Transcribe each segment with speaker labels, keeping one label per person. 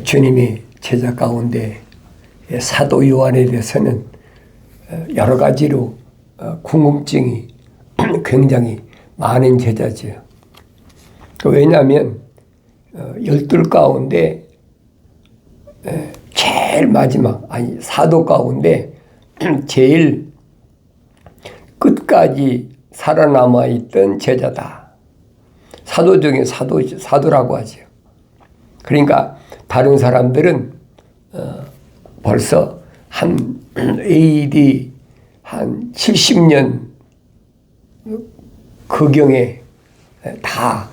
Speaker 1: 주님이 제자 가운데 사도 요한에 대해서는 여러 가지로 궁금증이 굉장히 많은 제자지요. 왜냐하면 12 가운데 제일 마지막, 사도 가운데 제일 끝까지 살아남아 있던 제자다. 사도 중에 사도라고 하죠. 그러니까 다른 사람들은 벌써 한 AD 한 70년 그경에 다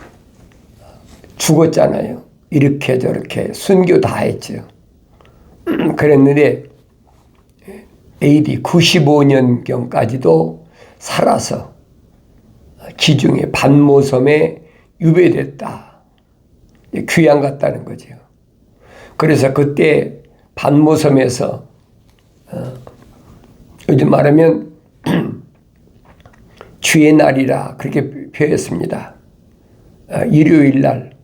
Speaker 1: 죽었잖아요. 이렇게 저렇게 순교 다 했죠. 그랬는데 AD 95년경까지도 살아서 기중에 반모섬에 유배됐다. 귀양 갔다는 거죠. 그래서 그때 반모섬에서 요즘 말하면 주의 날이라 그렇게 표했습니다. 일요일 날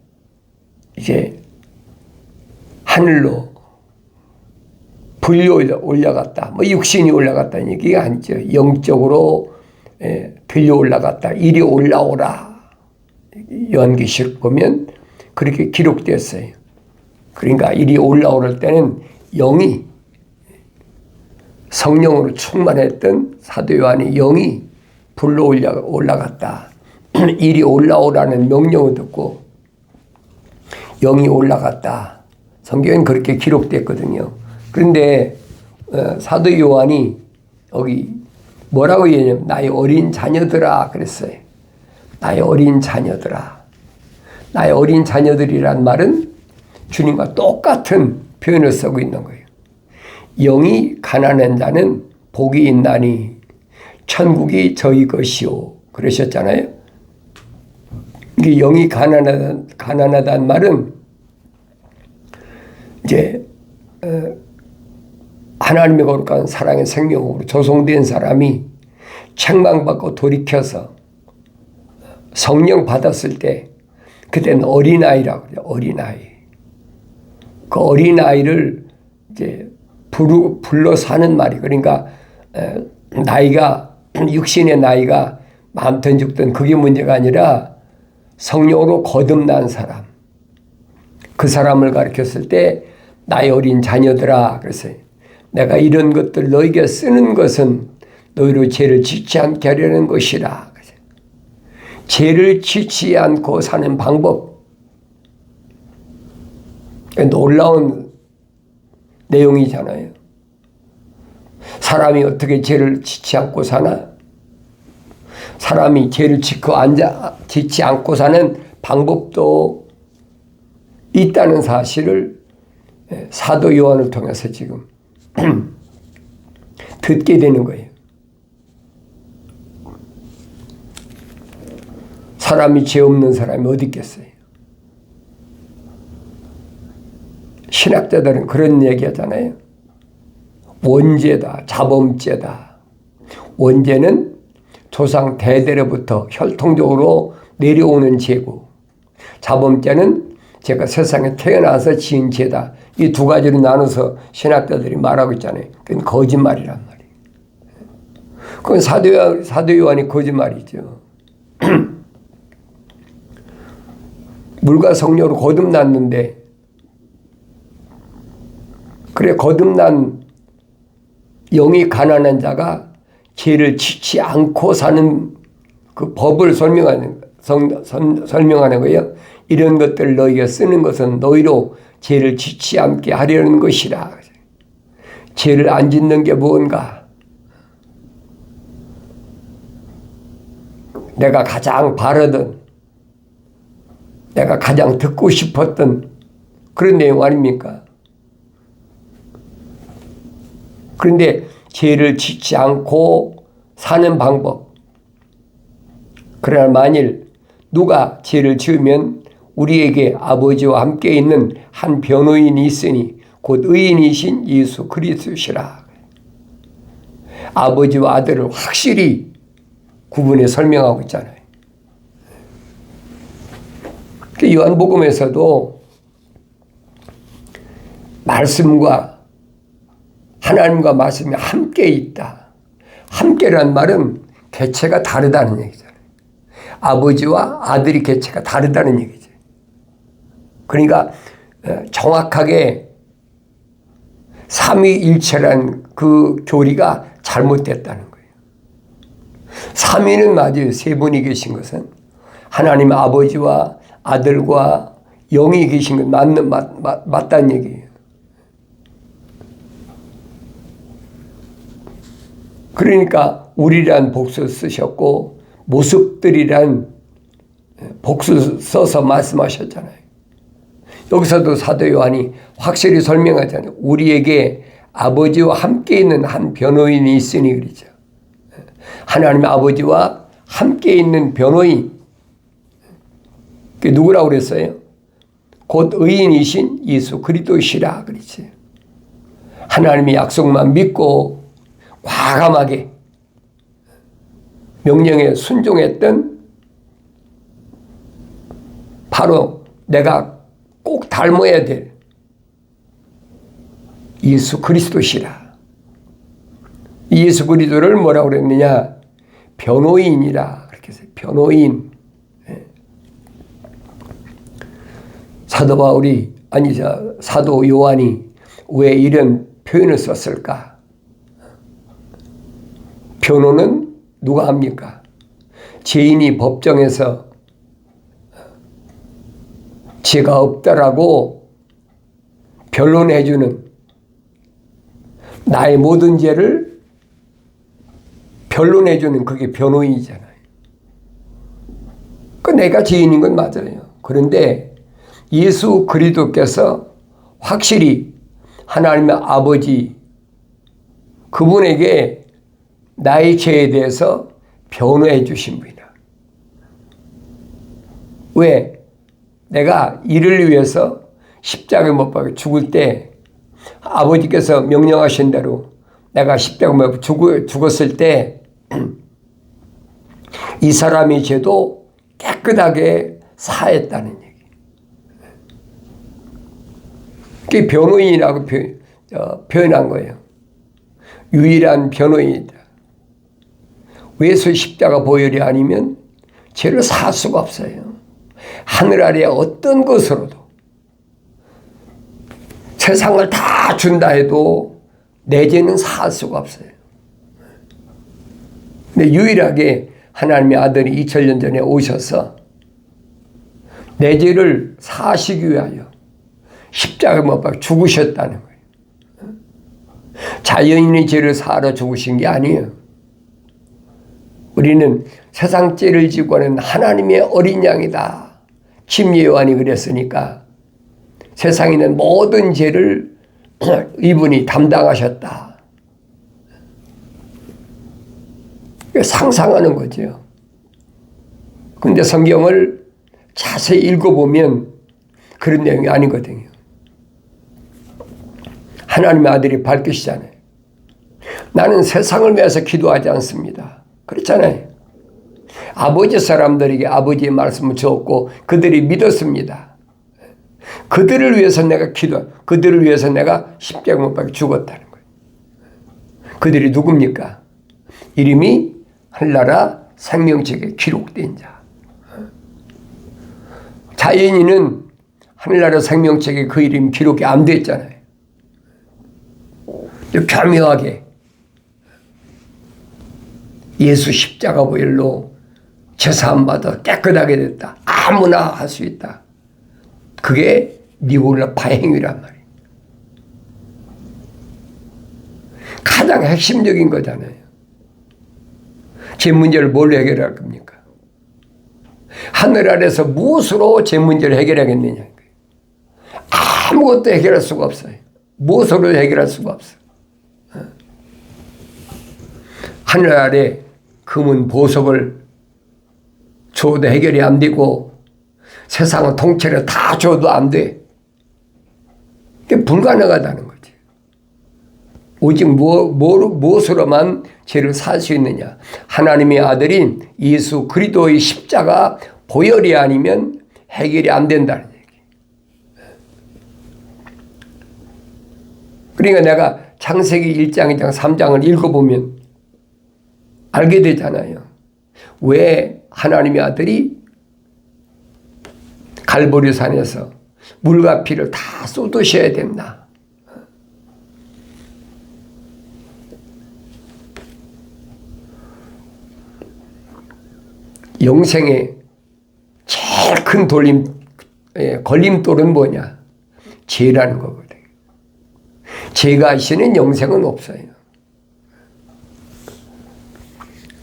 Speaker 1: 이제 하늘로 불이 올라갔다. 육신이 올라갔다는 얘기가 아니죠. 영적으로 들려 올라갔다. 이리 올라오라. 요한계시록 보면 그렇게 기록됐어요. 그러니까 이리 올라오를 때는 영이 성령으로 충만했던 사도 요한의 영이 불로 올라갔다. 이리 올라오라는 명령을 듣고 영이 올라갔다. 성경엔 그렇게 기록됐거든요. 그런데 사도 요한이 여기 뭐라고 얘기하냐면 나의 어린 자녀들아 그랬어요. 나의 어린 자녀들아. 나의 어린 자녀들이란 말은 주님과 똑같은 표현을 쓰고 있는 거예요. 영이 가난한 자는 복이 있나니 천국이 저희 것이요. 그러셨잖아요. 영이 가난하다는 말은 이제 하나님의 거룩한 사랑의 생명으로 조성된 사람이 책망받고 돌이켜서 성령 받았을 때 그때는 어린아이라고 그래요. 어린아이. 그 어린아이를 이제 불러 사는 말이 그러니까 나이가 육신의 나이가 많든 죽든 그게 문제가 아니라 성령으로 거듭난 사람. 그 사람을 가르쳤을 때 나의 어린 자녀들아 그랬어요. 내가 이런 것들 너에게 쓰는 것은 너희로 죄를 짓지 않게 하려는 것이라. 죄를 짓지 않고 사는 방법. 놀라운 내용이잖아요. 사람이 어떻게 죄를 짓지 않고 사나? 사람이 죄를 짓지 않고 사는 방법도 있다는 사실을 사도 요한을 통해서 지금 듣게 되는 거예요. 사람이 죄 없는 사람이 어디 있겠어요? 신학자들은 그런 얘기 하잖아요. 원죄다, 자범죄다. 원죄는 조상 대대로부터 혈통적으로 내려오는 죄고, 자범죄는 제가 세상에 태어나서 지은 죄다. 이 두 가지로 나눠서 신학자들이 말하고 있잖아요. 그건 거짓말이란 말이에요. 그건 사도 요한이 거짓말이죠. 물과 성령으로 거듭났는데, 그래 거듭난 영이 가난한 자가 죄를 짓지 않고 사는 그 법을 설명하는 거예요. 이런 것들을 너희가 쓰는 것은 너희로 죄를 짓지 않게 하려는 것이라. 죄를 안 짓는 게 무언가? 내가 가장 바라던, 내가 가장 듣고 싶었던 그런 내용 아닙니까? 그런데 죄를 짓지 않고 사는 방법. 그러나 만일 누가 죄를 지으면 우리에게 아버지와 함께 있는 한 변호인이 있으니 곧 의인이신 예수 그리스도시라. 아버지와 아들을 확실히 구분해 설명하고 있잖아요. 요한복음에서도 말씀과 하나님과 말씀이 함께 있다. 함께란 말은 개체가 다르다는 얘기잖아요. 아버지와 아들이 개체가 다르다는 얘기죠. 그러니까 정확하게 삼위일체란 그 교리가 잘못됐다는 거예요. 삼위는 맞아요. 세 분이 계신 것은 하나님 아버지와 아들과 영이 계신 건 맞다는 얘기예요. 그러니까 우리란 복수 쓰셨고 모습들이란 복수 써서 말씀하셨잖아요. 여기서도 사도 요한이 확실히 설명하잖아요. 우리에게 아버지와 함께 있는 한 변호인이 있으니 그러죠. 하나님 아버지와 함께 있는 변호인. 그게 누구라고 그랬어요? 곧 의인이신 예수 그리스도시라 그랬지. 하나님의 약속만 믿고 과감하게 명령에 순종했던 바로 내가 꼭 닮아야 될 예수 그리스도시라. 예수 그리스도를 뭐라고 그랬느냐? 변호인이라 그렇게 해서 변호인. 사도 바울이 사도 요한이 왜 이런 표현을 썼을까? 변호는 누가 합니까? 죄인이 법정에서 죄가 없다라고 변론해주는 나의 모든 죄를 변론해주는 그게 변호인이잖아요. 내가 죄인인 건 맞아요. 그런데 예수 그리스도께서 확실히 하나님의 아버지 그분에게 나의 죄에 대해서 변호해 주신 분이다. 왜? 내가 이를 위해서 십자가에 못 박혀 죽을 때 아버지께서 명령하신 대로 내가 십자가에 못 박혀 죽었을 때 이 사람의 죄도 깨끗하게 사했다는 얘기. 그게 변호인이라고 표현한 거예요. 유일한 변호인이다. 예수 십자가 보혈이 아니면 죄를 살 수가 없어요. 하늘 아래 어떤 것으로도 세상을 다 준다 해도 내 죄는 살 수가 없어요. 근데 유일하게 하나님의 아들이 2000년 전에 오셔서 내 죄를 사시기 위하여 십자가에 못 박혀 죽으셨다는 거예요. 자연인의 죄를 사러 죽으신 게 아니에요. 우리는 세상 죄를 지고 하는 하나님의 어린 양이다. 침례 요한이 그랬으니까 세상에 있는 모든 죄를 이분이 담당하셨다. 상상하는 거죠. 그런데 성경을 자세히 읽어보면 그런 내용이 아니거든요. 하나님의 아들이 밝히시잖아요. 나는 세상을 위해서 기도하지 않습니다. 그렇잖아요. 아버지 사람들에게 아버지의 말씀을 주었고 그들이 믿었습니다. 그들을 위해서 내가 그들을 위해서 내가 십자가 못 박혀 죽었다는 거예요. 그들이 누굽니까? 이름이 하늘나라 생명책에 기록된 자. 자연인은 하늘나라 생명책에 그 이름이 기록이 안 됐잖아요. 교묘하게 예수 십자가 보혈로 죄사함 받아 깨끗하게 됐다. 아무나 할 수 있다. 그게 니골라파 행위란 말이에요. 가장 핵심적인 거잖아요. 제 문제를 뭘로 해결할 겁니까? 하늘 아래서 무엇으로 제 문제를 해결하겠느냐. 아무것도 해결할 수가 없어요. 무엇으로 해결할 수가 없어요. 하늘 아래 금은 보석을 줘도 해결이 안 되고 세상은 통째로 다 줘도 안 돼. 그게 불가능하다는 거지. 오직 무엇으로만 죄를 살 수 있느냐. 하나님의 아들인 예수 그리스도의 십자가 보혈이 아니면 해결이 안 된다는 얘기. 그러니까 내가 창세기 1장, 2장, 3장을 읽어보면 알게 되잖아요. 왜 하나님의 아들이 갈보리산에서 물과 피를 다 쏟으셔야 된다. 영생의 제일 큰 걸림돌은 뭐냐? 죄라는 거거든요. 죄가 있이는 영생은 없어요.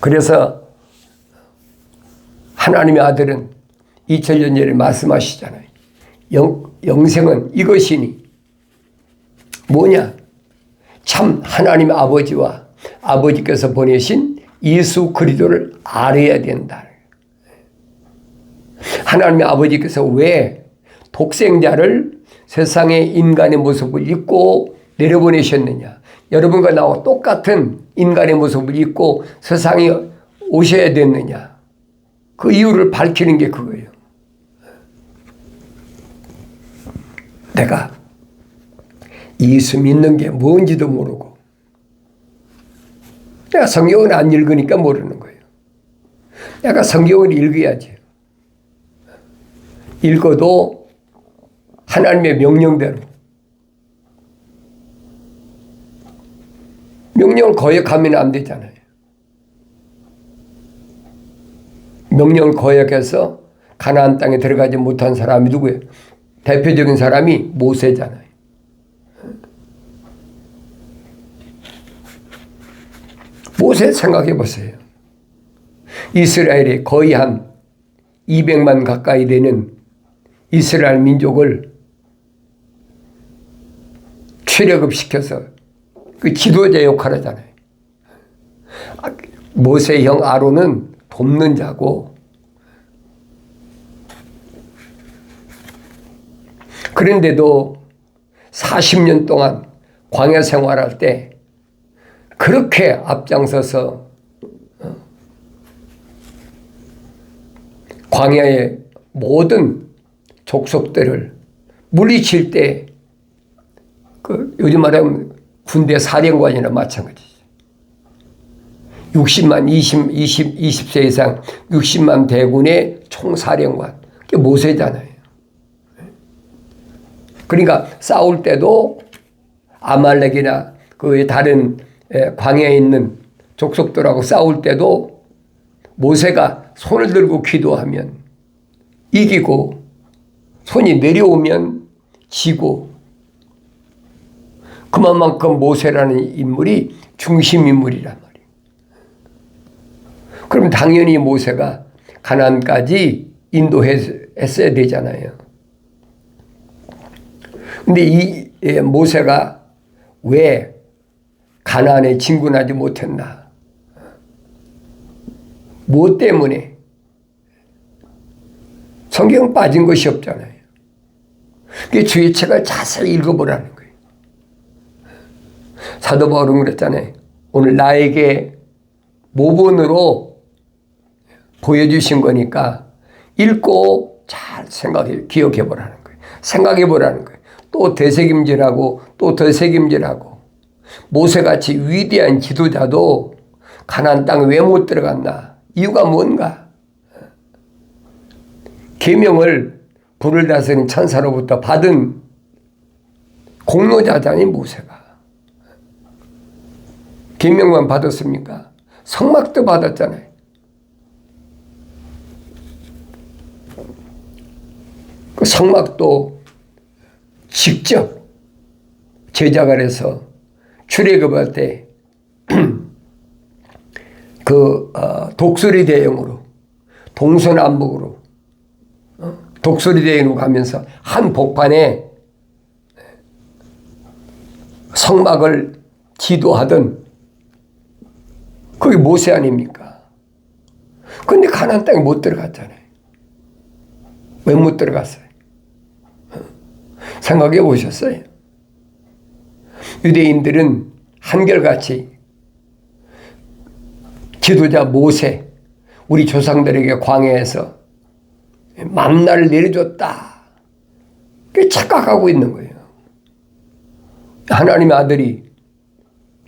Speaker 1: 그래서 하나님의 아들은 2000년 전에 말씀하시잖아요. 영생은 이것이니 뭐냐? 참 하나님 아버지와 아버지께서 보내신 예수 그리스도를 알아야 된다. 하나님의 아버지께서 왜 독생자를 세상의 인간의 모습을 입고 내려보내셨느냐? 여러분과 나와 똑같은 인간의 모습을 입고 세상에 오셔야 됐느냐? 그 이유를 밝히는 게 그거예요. 내가 예수 믿는 게 뭔지도 모르고 내가 성경을 안 읽으니까 모르는 거예요. 내가 성경을 읽어야지. 읽어도 하나님의 명령대로 명령을 거역하면 안 되잖아요. 명령을 거역해서 가나안 땅에 들어가지 못한 사람이 누구예요? 대표적인 사람이 모세잖아요. 모세 생각해 보세요. 이스라엘에 거의 한 200만 가까이 되는 이스라엘 민족을 출애굽시켜서 그 지도자 역할을 하잖아요. 모세 형 아론은 돕는 자고, 그런데도 40년 동안 광야 생활할 때 그렇게 앞장서서 광야의 모든 족속들을 물리칠 때 요즘 말하면 군대 사령관이나 마찬가지죠. 60만 20세 이상 60만 대군의 총사령관, 그게 모세잖아요. 그러니까 싸울 때도 아말렉이나 그 다른 광야에 있는 족속들하고 싸울 때도 모세가 손을 들고 기도하면 이기고, 손이 내려오면 지고, 그만큼 모세라는 인물이 중심 인물이란 말이에요. 그럼 당연히 모세가 가나안까지 인도했어야 되잖아요. 근데 이 모세가 왜 가나안에 진군하지 못했나? 무엇 때문에? 성경 빠진 것이 없잖아요. 그게 주의 책을 자세히 읽어보라는 거예요. 사도 바울은 그랬잖아요. 오늘 나에게 모본으로 보여주신 거니까 읽고 잘 기억해 보라는 거예요. 생각해 보라는 거예요. 또 되새김질하고 또 되새김질하고. 모세같이 위대한 지도자도 가나안 땅에 왜 못 들어갔나? 이유가 뭔가? 계명을 불을 다스리는 천사로부터 받은 공로자잖아요, 모세가. 계명만 받았습니까? 성막도 받았잖아요. 그 성막도 직접 제작을 해서 출애굽할 때 독수리 대형으로 동서남북으로 독수리 대형으로 가면서 한 복판에 성막을 지도하던 그게 모세 아닙니까? 그런데 가나안 땅에 못 들어갔잖아요. 왜 못 들어갔어요? 생각해 보셨어요? 유대인들은 한결같이 지도자 모세, 우리 조상들에게 광야에서 만나를 내려줬다, 그렇게 착각하고 있는 거예요. 하나님의 아들이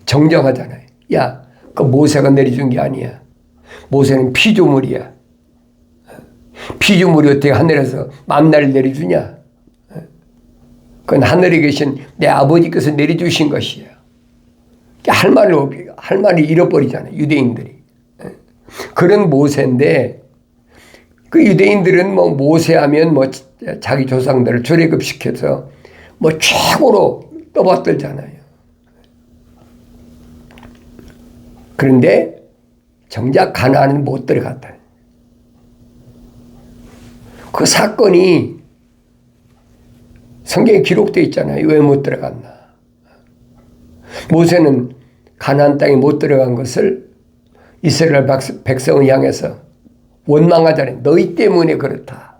Speaker 1: 정정하잖아요. 야, 그 모세가 내려준 게 아니야. 모세는 피조물이야. 피조물이 어떻게 하늘에서 만나를 내려주냐? 그건 하늘에 계신 내 아버지께서 내려주신 것이야. 할 말을 잃어버리잖아요. 유대인들이. 그런 모세인데, 그 유대인들은 뭐 모세하면 뭐 자기 조상들을 출애굽시켜서 뭐 최고로 떠받들잖아요. 그런데 정작 가나안은 못 들어갔다. 그 사건이 성경에 기록되어 있잖아요. 왜 못 들어갔나? 모세는 가나안 땅에 못 들어간 것을 이스라엘 백성을 향해서 원망하자니 너희 때문에 그렇다.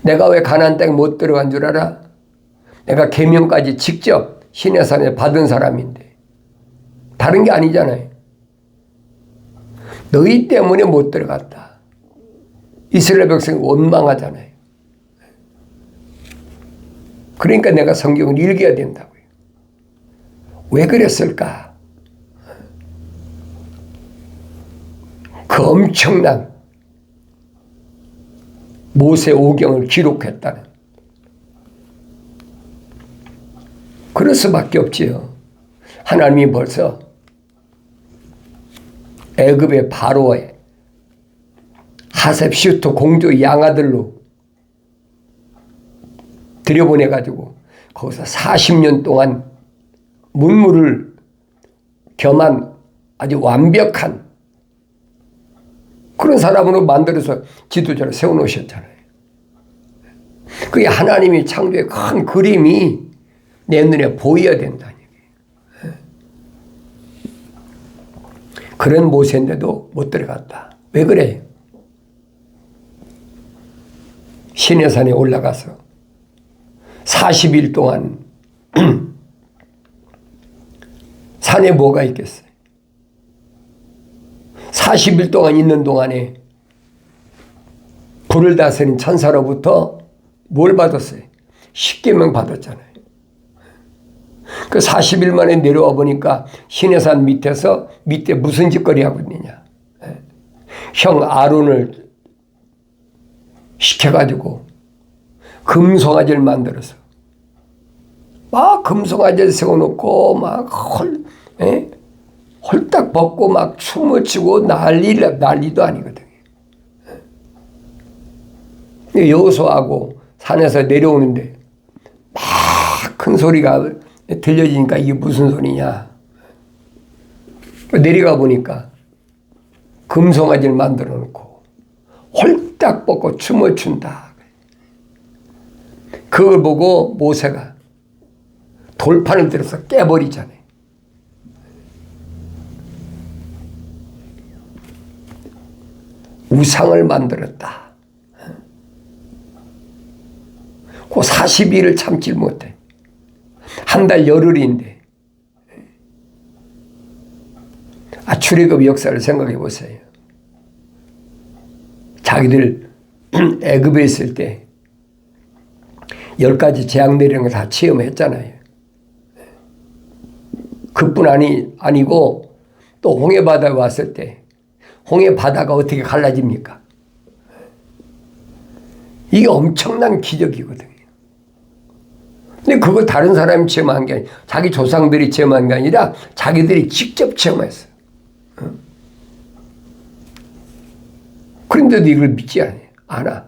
Speaker 1: 내가 왜 가나안 땅에 못 들어간 줄 알아? 내가 계명까지 직접 시내산에 받은 사람인데 다른 게 아니잖아요. 너희 때문에 못 들어갔다. 이스라엘 백성이 원망하잖아요. 그러니까 내가 성경을 읽어야 된다고요. 왜 그랬을까? 그 엄청난 모세 오경을 기록했다는. 그럴 수밖에 없지요. 하나님이 벌써 애굽의 바로의 하셉슈토 공주의 양아들로 들여보내가지고 거기서 40년 동안 문무를 겸한 아주 완벽한 그런 사람으로 만들어서 지도자를 세워놓으셨잖아요. 그게 하나님이 창조의 큰 그림이 내 눈에 보여야 된다는 얘기예요. 그런 모세인데도 못 들어갔다. 왜 그래요? 시내산에 올라가서 40일 동안 산에 뭐가 있겠어요? 40일 동안 있는 동안에 불을 다스린 천사로부터 뭘 받았어요? 십계명 받았잖아요. 그 40일 만에 내려와 보니까 시내산 밑에서 밑에 무슨 짓거리 하고 있느냐? 형 아론을 시켜가지고 금송아지를 만들어서 막 금송아지를 세워놓고 막 홀딱 벗고 막 춤을 추고 난리도 아니거든요. 여호수아하고 산에서 내려오는데 막 큰 소리가 들려지니까 이게 무슨 소리냐. 내려가 보니까 금송아지를 만들어 놓고 홀딱 벗고 춤을 춘다. 그걸 보고 모세가 돌판을 들어서 깨버리잖아요. 우상을 만들었다. 그 40일을 참질 못해. 한 달 열흘인데. 출애굽 역사를 생각해 보세요. 자기들 애굽에 있을 때 10가지 재앙 내리는 거 다 체험했잖아요. 그뿐 아니고 또 홍해바다에 왔을 때 홍해바다가 어떻게 갈라집니까? 이게 엄청난 기적이거든요. 근데 그거 다른 사람이 체험한 게 아니라 자기 조상들이 체험한 게 아니라 자기들이 직접 체험했어요. 그런데도 이걸 믿지 않아.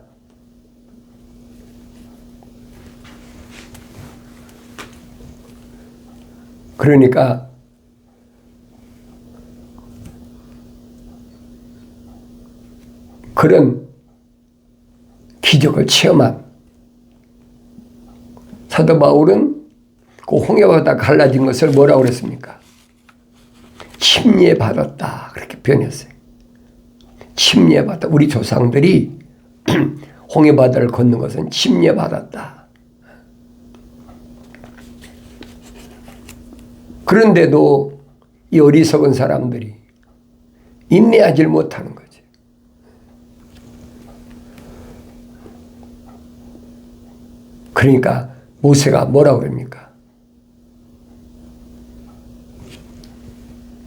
Speaker 1: 그러니까 그런 기적을 체험한 사도 바울은 그 홍해바다 갈라진 것을 뭐라고 그랬습니까? 침례받았다 그렇게 표현했어요. 침례받았다. 우리 조상들이 홍해바다를 걷는 것은 침례받았다. 그런데도 이 어리석은 사람들이 인내하지 못하는 거죠. 그러니까 모세가 뭐라고 그럽니까?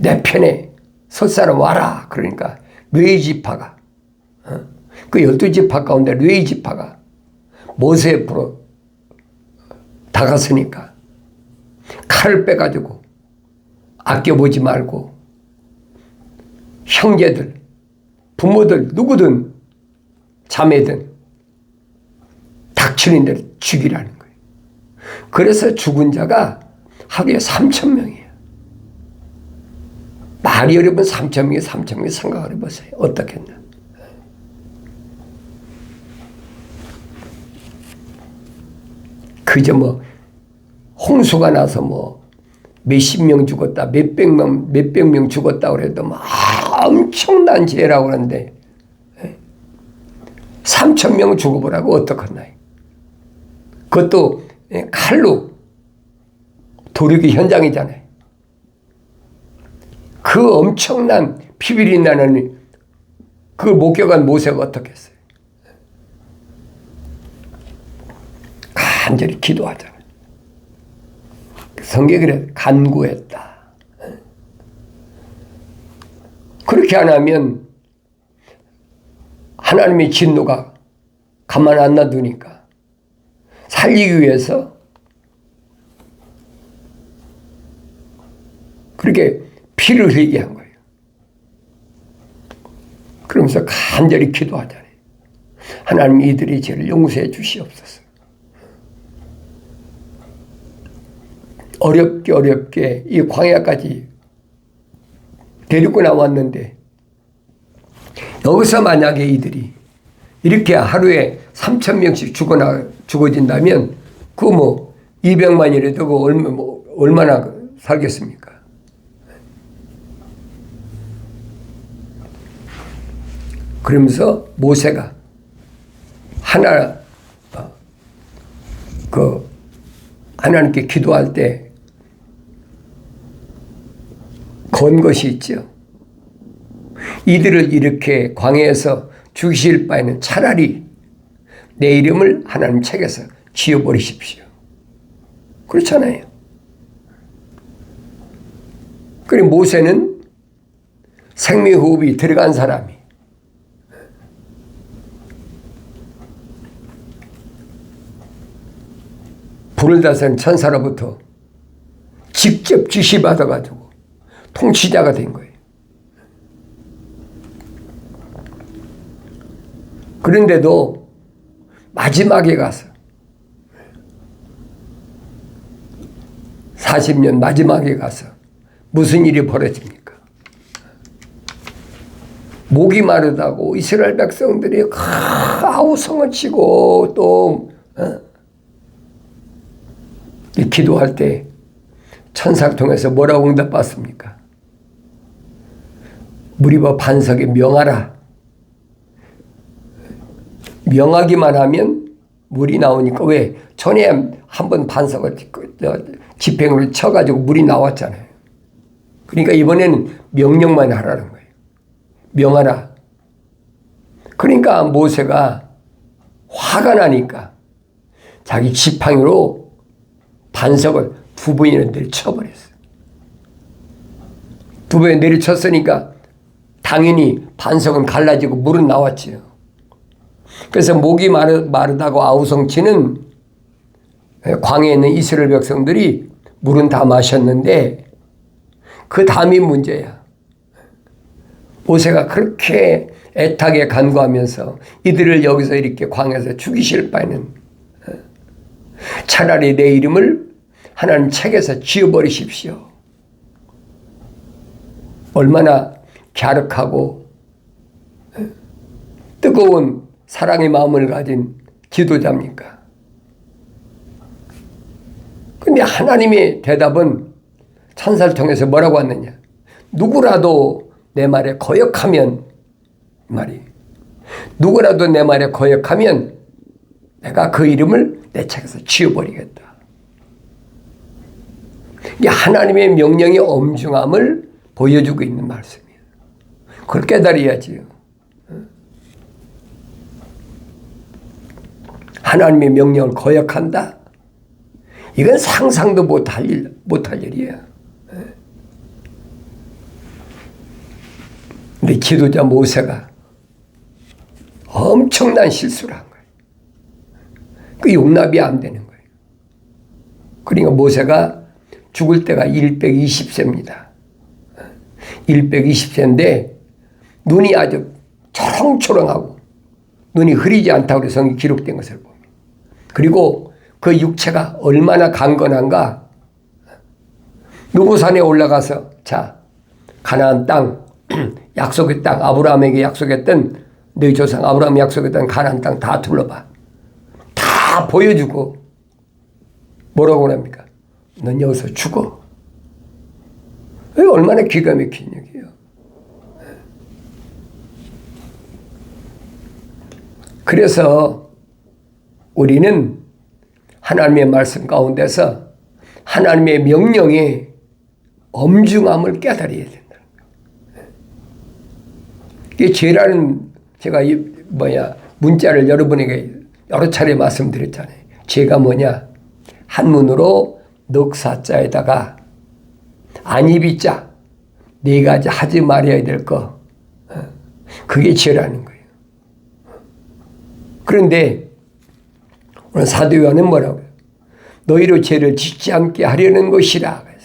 Speaker 1: 내 편에 설 사람 와라. 그러니까 레위 지파가 그 12지파 가운데 레위 지파가 모세 옆으로 다가서니까 칼을 빼가지고 아껴보지 말고 형제들, 부모들 누구든 자매든 닥치는 대로 죽이라는 거예요. 그래서 죽은 자가 하루에 3,000명이에요. 말이 어려면 3,000명이 생각을 해보세요. 어떻겠나. 그저 뭐 홍수가 나서 뭐 몇십 명 죽었다, 몇백 명 죽었다 그래도 뭐 엄청난 죄라고 그러는데 3,000명 죽어보라고 어떡하나요? 그것도 칼로 도륙이 현장이잖아요. 그 엄청난 피비린 나는 그걸 목격한 모세가 어떻게 했어요? 간절히 기도하잖아요. 성경에 그래 간구했다. 그렇게 안 하면 하나님의 진노가 가만 안 놔두니까 살리기 위해서 그렇게 피를 흘리게 한 거예요. 그러면서 간절히 기도하잖아요. 하나님 이들의 죄를 용서해 주시옵소서. 어렵게 이 광야까지 데리고 나왔는데 여기서 만약에 이들이 이렇게 하루에 3,000명씩 죽어진다면 그 뭐 200만이라도 그 얼마나 살겠습니까? 그러면서 모세가 하나님께 기도할 때 건 것이 있죠. 이들을 이렇게 광야에서 죽이실 바에는 차라리 내 이름을 하나님 책에서 지워버리십시오. 그렇잖아요. 그리고 모세는 생명호흡이 들어간 사람이 불을 다스리는 천사로부터 직접 지시받아가지고 통치자가 된 거예요. 그런데도 마지막에 가서 40년 마지막에 가서 무슨 일이 벌어집니까? 목이 마르다고 이스라엘 백성들이 아우성을 치고 또 기도할 때 천사를 통해서 뭐라고 응답받습니까? 무리바 반석에 명하라. 명하기만 하면 물이 나오니까 왜? 전에 한번 반석을 지팽으로 쳐가지고 물이 나왔잖아요. 그러니까 이번에는 명령만 하라는 거예요. 명하라. 그러니까 모세가 화가 나니까 자기 지팡이로 반석을 2번이나 내리쳐버렸어요. 2번에 내리쳤으니까 당연히 반석은 갈라지고 물은 나왔지요. 그래서 목이 마르다고 아우성치는 광야에 있는 이스라엘 백성들이 물은 다 마셨는데 그 다음이 문제야. 모세가 그렇게 애타게 간구하면서 이들을 여기서 이렇게 광야에서 죽이실 바에는 차라리 내 이름을 하나님 책에서 지워버리십시오. 얼마나 갸륵하고 뜨거운 사랑의 마음을 가진 지도자입니까? 근데 하나님의 대답은 천사를 통해서 뭐라고 왔느냐? 누구라도 내 말에 거역하면 말이 누구라도 내 말에 거역하면 내가 그 이름을 내 책에서 지워버리겠다. 이게 하나님의 명령의 엄중함을 보여주고 있는 말씀이에요. 그걸 깨달아야지요. 하나님의 명령을 거역한다? 이건 상상도 못할 일이에요. 지도자 모세가 엄청난 실수를 한 거예요. 그 용납이 안 되는 거예요. 그러니까 모세가 죽을 때가 120세입니다. 120세인데 눈이 아주 초롱초롱하고 눈이 흐리지 않다고 그래서 성경에 기록된 것을 봅니다. 그리고 그 육체가 얼마나 강건한가. 누구산에 올라가서 자 가나안 땅 약속의 땅 아브라함에게 약속했던 너희 조상 아브라함이 약속했던 가나안 땅 다 둘러봐. 다 보여주고 뭐라고 합니까? 넌 여기서 죽어. 얼마나 기가 막힌 얘기예요. 그래서 우리는 하나님의 말씀 가운데서 하나님의 명령에 엄중함을 깨달아야 된다. 이게 죄라는 제가 문자를 여러분에게 여러 차례 말씀드렸잖아요. 죄가 뭐냐? 한문으로 넉사자에다가 안이비자 네 가지 하지 말아야 될 거. 그게 죄라는 거예요. 그런데 오늘 사도 요한은 뭐라고요? 너희로 죄를 짓지 않게 하려는 것이라 그랬어요.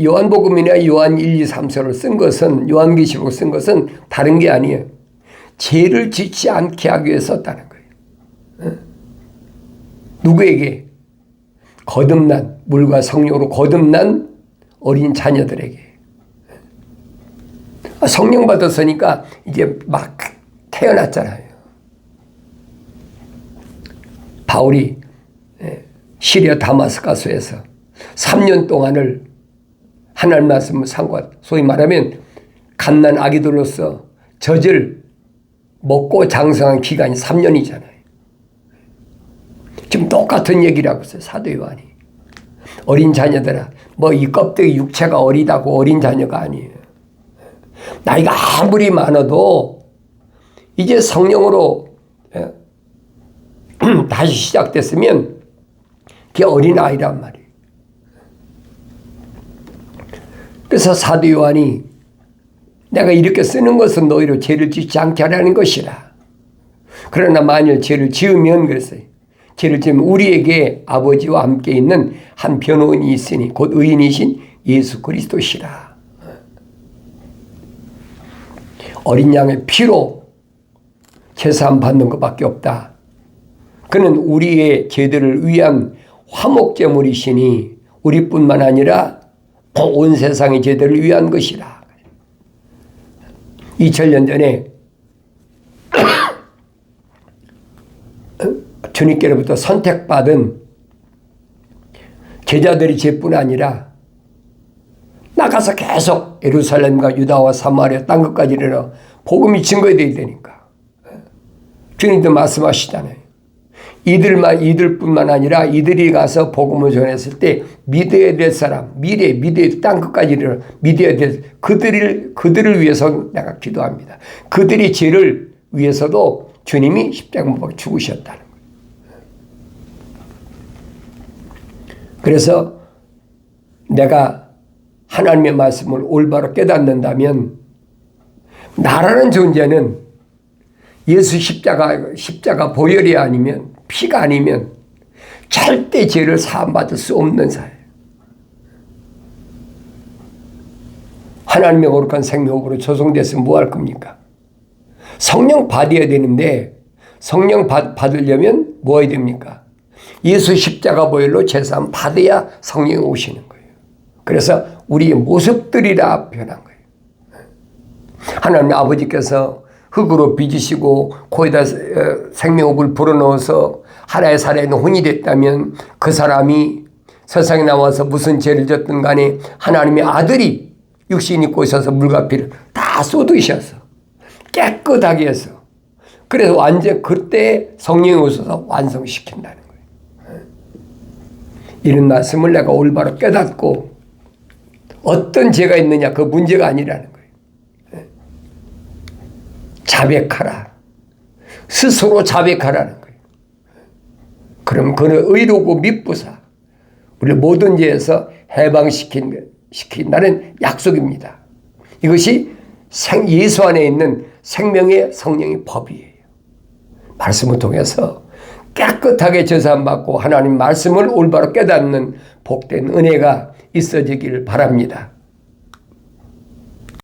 Speaker 1: 요한복음이나 요한 1, 2, 3서를 쓴 것은 요한계시록을 쓴 것은 다른 게 아니에요. 죄를 짓지 않게 하기 위해서 썼다는 거예요. 누구에게? 거듭난 물과 성령으로 거듭난 어린 자녀들에게. 성령 받았으니까 이제 막 태어났잖아요. 바울이 시리아 다마스커스에서 3년 동안을 하나님 말씀을 상관, 소위 말하면 갓난 아기들로서 젖을 먹고 장성한 기간이 3년이잖아요. 지금 똑같은 얘기라고 했어요. 사도 요한이. 어린 자녀들아, 뭐 이 껍데기 육체가 어리다고 어린 자녀가 아니에요. 나이가 아무리 많아도 이제 성령으로 다시 시작됐으면 그게 어린아이란 말이에요. 그래서 사도 요한이 내가 이렇게 쓰는 것은 너희로 죄를 짓지 않게 하라는 것이라. 그러나 만일 죄를 지으면 그랬어요. 죄를 지으면 우리에게 아버지와 함께 있는 한 변호인이 있으니 곧 의인이신 예수 그리스도시라. 어린 양의 피로 제사함 받는 것밖에 없다. 그는 우리의 죄들을 위한 화목제물이시니 우리뿐만 아니라 온 세상의 죄들을 위한 것이라. 2000년 전에 주님께로부터 선택받은 제자들이 죄뿐 아니라 나가서 계속 예루살렘과 유다와 사마리아 땅 끝까지 이르러 복음이 증거되어야 되니까 주님도 말씀하시잖아요. 이들뿐만 아니라 이들이 가서 복음을 전했을 때 믿어야 될 사람, 믿어야 땅 끝까지 이르러 믿어야 될 그들을 위해서 내가 기도합니다. 그들이 죄를 위해서도 주님이 십자가 못 박혀 죽으셨다는 거예요. 그래서 내가 하나님의 말씀을 올바로 깨닫는다면 나라는 존재는 예수 십자가 보혈이 아니면 피가 아니면 절대 죄를 사함받을 수 없는 사예요. 하나님의 거룩한 생명으로 조성됐으면 뭐 할 겁니까? 성령 받아야 되는데 성령 받으려면 뭐 해야 됩니까? 예수 십자가 보혈로 제사함 받아야 성령이 오시는 거예요. 그래서 우리의 모습들이라 표현한 거예요. 하나님 아버지께서 흙으로 빚으시고 코에다 생명흡을 불어넣어서 하나의 살아있는 혼이 됐다면 그 사람이 세상에 나와서 무슨 죄를 졌든 간에 하나님의 아들이 육신 입고 있어서 물과 피를 다 쏟으셔서 깨끗하게 해서 그래서 완전 그때 성령이 오셔서 완성시킨다는 거예요. 이런 말씀을 내가 올바로 깨닫고 어떤 죄가 있느냐 그 문제가 아니라는 거예요. 자백하라. 스스로 자백하라는 거예요. 그럼 그는 의로고 미쁘사 우리 모든 죄에서 해방시킨 시킨다는 약속입니다. 이것이 예수 안에 있는 생명의 성령의 법이에요. 말씀을 통해서 깨끗하게 제사함받고 하나님 말씀을 올바로 깨닫는 복된 은혜가 있어지길 바랍니다.